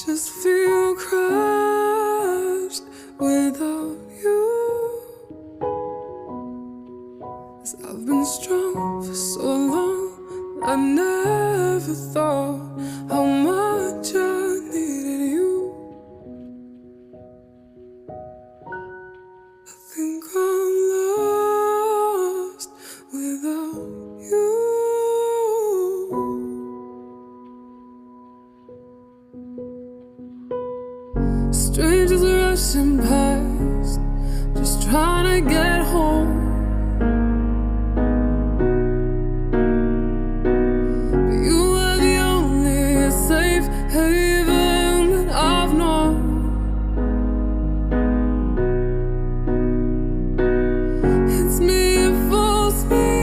just feel crushed without you. 'Cause I've been strong for so long, I never thought how much I needed you. I think I'm lost without you. Strangers rushing past, just trying to get home.